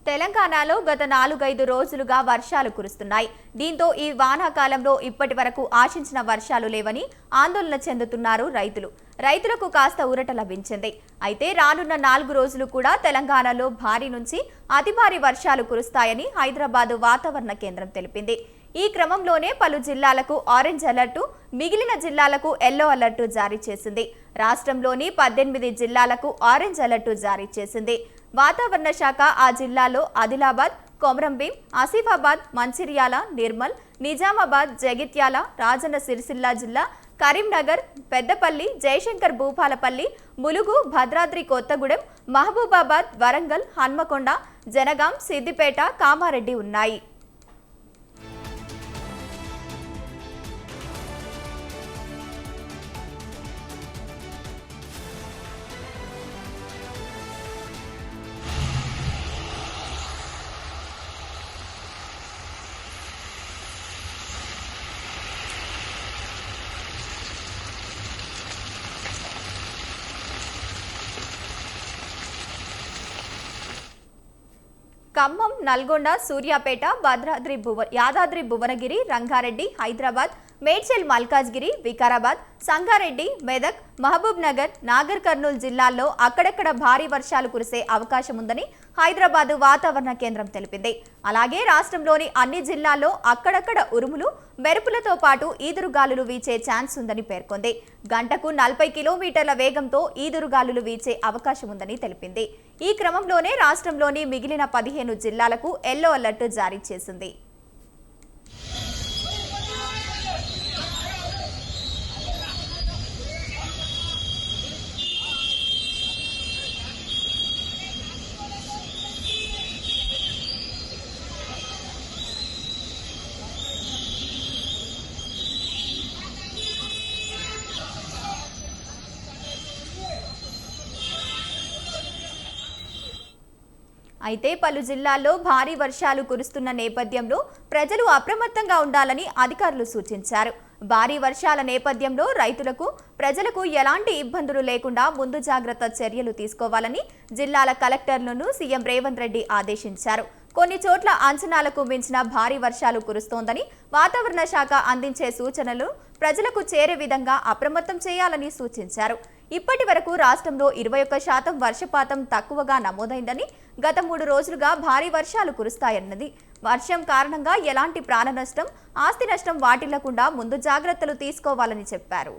తెలంగాణలో గత 4-5 రోజులుగా వర్షాలు కురుస్తున్నాయి. దీంతో ఈ వానాకాలంలో ఇప్పటివరకు ఆశించిన వర్షాలు లేవని ఆందోళన చెందుతున్నారు రైతులు. రైతులకు కాస్త ఊరట లభించింది. అయితే రానున్న 4 రోజులు కూడా తెలంగాణలో భారీ నుంచి అతి భారీ వర్షాలు కురుస్తాయని హైదరాబాద్ వాతావరణ కేంద్రం తెలిపింది. ఈ క్రమంలోనే పలు జిల్లాలకు ఆరెంజ్ అలర్టు, మిగిలిన జిల్లాలకు ఎల్లో అలర్టు జారీ చేసింది. రాష్ట్రంలోని 18 జిల్లాలకు ఆరెంజ్ అలర్టు జారీ చేసింది. వాతావరణ శాఖ ఆ జిల్లాలో ఆదిలాబాద్, కొమరంభీం, ఆసిఫాబాద్, మంచిర్యాల, నిర్మల్, నిజామాబాద్, జగిత్యాల, రాజన్న సిరిసిల్ల జిల్లా, కరీంనగర్, పెద్దపల్లి, జయశంకర్ భూపాలపల్లి, ములుగు, భద్రాద్రి కొత్తగూడెం, మహబూబాబాద్, వరంగల్, హన్మకొండ, జనగాం, సిద్దిపేట, కామారెడ్డి ఉన్నాయి. ఖమ్మం, నల్గొండ, సూర్యాపేట, యాదాద్రి భువనగిరి, రంగారెడ్డి, హైదరాబాద్, మేడ్చల్, మల్కాజ్గిరి, వికారాబాద్, సంగారెడ్డి, మెదక్, మహబూబ్ నగర్, నాగర్ కర్నూలు జిల్లాల్లో అక్కడక్కడ భారీ వర్షాలు కురిసే అవకాశం ఉందని హైదరాబాద్ వాతావరణ కేంద్రం తెలిపింది. అలాగే రాష్ట్రంలోని అన్ని జిల్లాల్లో అక్కడక్కడ ఉరుములు, మెరుపులతో పాటు ఈదురుగాలులు వీచే ఛాన్స్ ఉందని పేర్కొంది. గంటకు 40 కిలోమీటర్ల వేగంతో ఈదురుగాలులు వీచే అవకాశం ఉందని తెలిపింది. ఈ క్రమంలోనే రాష్ట్రంలోని మిగిలిన 15 జిల్లాలకు ఎల్లో అలర్ట్ జారీ చేసింది. అయితే పలు జిల్లాల్లో భారీ వర్షాలు కురుస్తున్న నేపథ్యంలో ప్రజలు అప్రమత్తంగా ఉండాలని అధికారులు సూచించారు. భారీ వర్షాల నేపథ్యంలో రైతులకు, ప్రజలకు ఎలాంటి ఇబ్బందులు లేకుండా ముందు జాగ్రత్త చర్యలు తీసుకోవాలని జిల్లాల కలెక్టర్లను సీఎం రేవంత్ రెడ్డి ఆదేశించారు. కొన్ని చోట్ల అంచనాలకు మించిన భారీ వర్షాలు కురుస్తోందని వాతావరణ శాఖ అందించే సూచనలు ప్రజలకు చేరే విధంగా అప్రమత్తం చేయాలని సూచించారు. ఇప్పటి వరకు రాష్ట్రంలో 21% వర్షపాతం తక్కువగా నమోదైందని, గత 3 రోజులుగా భారీ వర్షాలు కురుస్తాయన్నది. వర్షం కారణంగా ఎలాంటి ప్రాణ నష్టం, ఆస్తి నష్టం వాటిల్లకుండా ముందు జాగ్రత్తలు తీసుకోవాలని చెప్పారు.